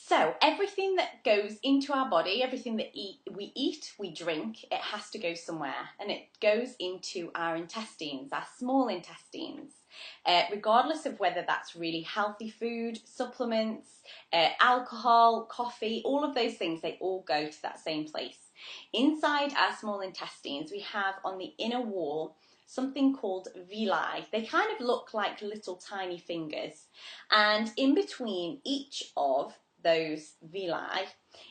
So everything that goes into our body, everything that we eat, we drink, it has to go somewhere, and it goes into our intestines, our small intestines. Regardless of whether that's really healthy food, supplements, alcohol, coffee, all of those things, they all go to that same place. Inside our small intestines, we have on the inner wall something called villi. They kind of look like little tiny fingers, and in between each of those villi,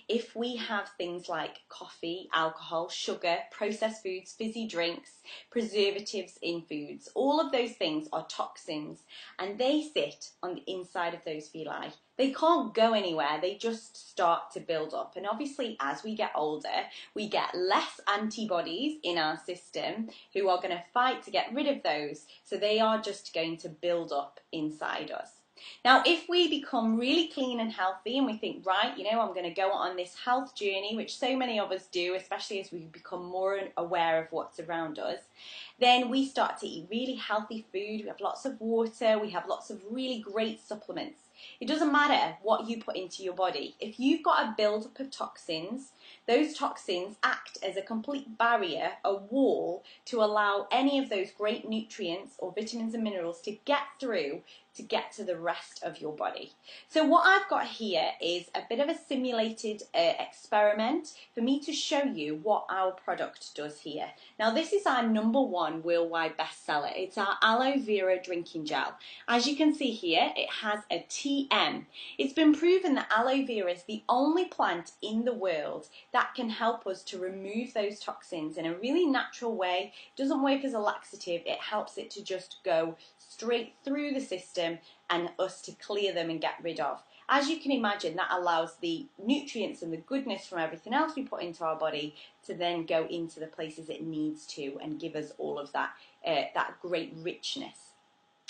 if we have things like coffee, alcohol, sugar, processed foods, fizzy drinks, preservatives in foods, all of those things are toxins, and they sit on the inside of those villi. They can't go anywhere, they just start to build up. And obviously as we get older, we get less antibodies in our system who are going to fight to get rid of those, so they are just going to build up inside us. Now, if we become really clean and healthy and we think, right, you know, I'm going to go on this health journey, which so many of us do, especially as we become more aware of what's around us, then we start to eat really healthy food, we have lots of water, we have lots of really great supplements. It doesn't matter what you put into your body. If you've got a build-up of toxins, those toxins act as a complete barrier, a wall, to allow any of those great nutrients or vitamins and minerals to get through to get to the rest of your body. So what I've got here is a bit of a simulated experiment for me to show you what our product does here. Now this is our #1 worldwide bestseller. It's our aloe vera drinking gel. As you can see here, it has a TM. It's been proven that aloe vera is the only plant in the world that can help us to remove those toxins in a really natural way. It doesn't work as a laxative, it helps it to just go straight through the system and us to clear them and get rid of. As you can imagine, that allows the nutrients and the goodness from everything else we put into our body to then go into the places it needs to and give us all of that, that great richness.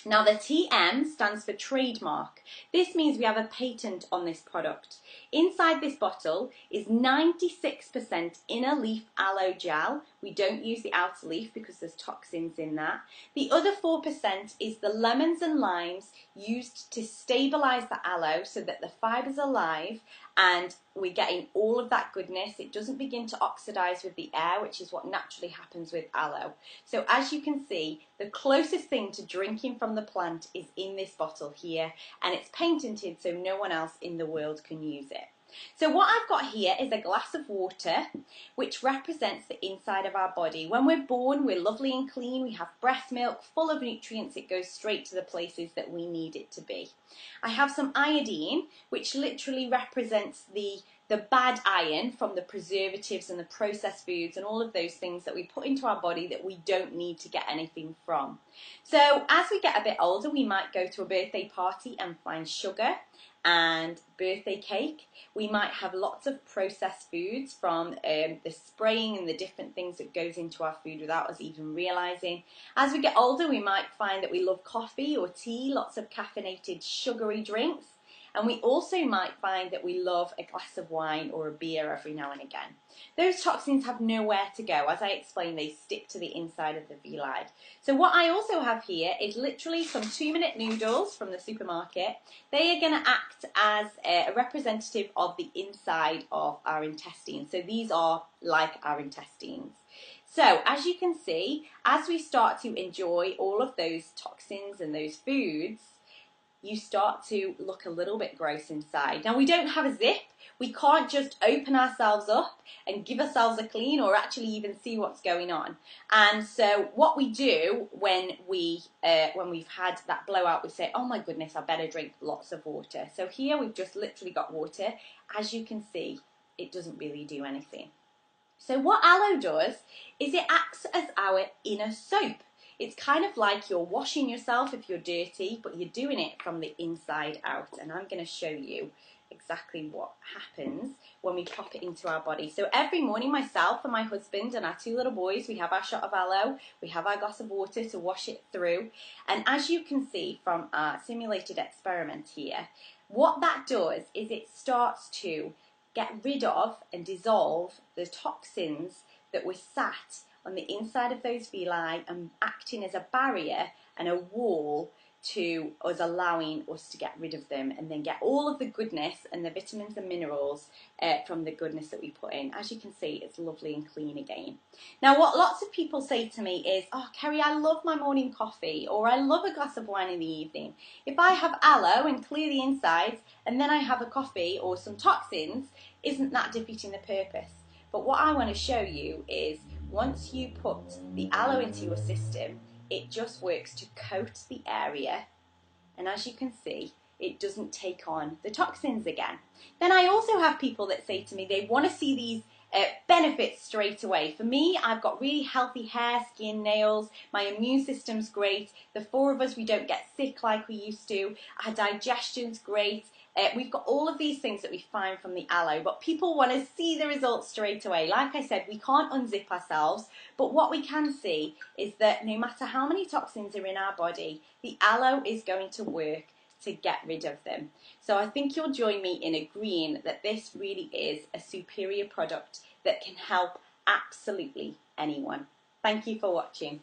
Now the TM stands for trademark. This means we have a patent on this product. Inside this bottle is 96% inner leaf aloe gel. We don't use the outer leaf because there's toxins in that. The other 4% is the lemons and limes used to stabilize the aloe so that the fibers are alive and we're getting all of that goodness. It doesn't begin to oxidize with the air, which is what naturally happens with aloe. So as you can see, the closest thing to drinking from the plant is in this bottle here, and it's patented so no one else in the world can use it. So what I've got here is a glass of water, which represents the inside of our body. When we're born, we're lovely and clean. We have breast milk full of nutrients. It goes straight to the places that we need it to be. I have some iodine, which literally represents the bad iron from the preservatives and the processed foods and all of those things that we put into our body that we don't need to get anything from. So as we get a bit older, we might go to a birthday party and find sugar and birthday cake. We might have lots of processed foods from the spraying and the different things that goes into our food without us even realizing. As we get older, we might find that we love coffee or tea, lots of caffeinated sugary drinks. And we also might find that we love a glass of wine or a beer every now and again. Those toxins have nowhere to go. As I explained, they stick to the inside of the villi. So what I also have here is literally some 2-minute noodles from the supermarket. They are going to act as a representative of the inside of our intestines. So these are like our intestines. So as you can see, as we start to enjoy all of those toxins and those foods, you start to look a little bit gross inside. Now we don't have a zip. We can't just open ourselves up and give ourselves a clean or actually even see what's going on. And so what we do when we've had that blowout, we say, oh my goodness, I better drink lots of water. So here we've just literally got water. As you can see, it doesn't really do anything. So what aloe does is it acts as our inner soap. It's kind of like you're washing yourself if you're dirty, but you're doing it from the inside out. And I'm going to show you exactly what happens when we pop it into our body. So every morning, myself and my husband and our 2 little boys, we have our shot of aloe, we have our glass of water to wash it through. And as you can see from our simulated experiment here, what that does is it starts to get rid of and dissolve the toxins that were sat on the inside of those villi and acting as a barrier and a wall to us allowing us to get rid of them and then get all of the goodness and the vitamins and minerals from the goodness that we put in. As you can see, it's lovely and clean again. Now, what lots of people say to me is, oh, Kerry, I love my morning coffee, or I love a glass of wine in the evening. If I have aloe and clear the insides and then I have a coffee or some toxins, isn't that defeating the purpose? But what I want to show you is once you put the aloe into your system, it just works to coat the area, and as you can see, it doesn't take on the toxins again. Then I also have people that say to me they want to see these benefits straight away. For me, I've got really healthy hair, skin, nails, my immune system's great, the four of us, we don't get sick like we used to, our digestion's great. We've got all of these things that we find from the aloe, but people want to see the results straight away. Like I said, we can't unzip ourselves, but what we can see is that no matter how many toxins are in our body, the aloe is going to work to get rid of them. So I think you'll join me in agreeing that this really is a superior product that can help absolutely anyone. Thank you for watching.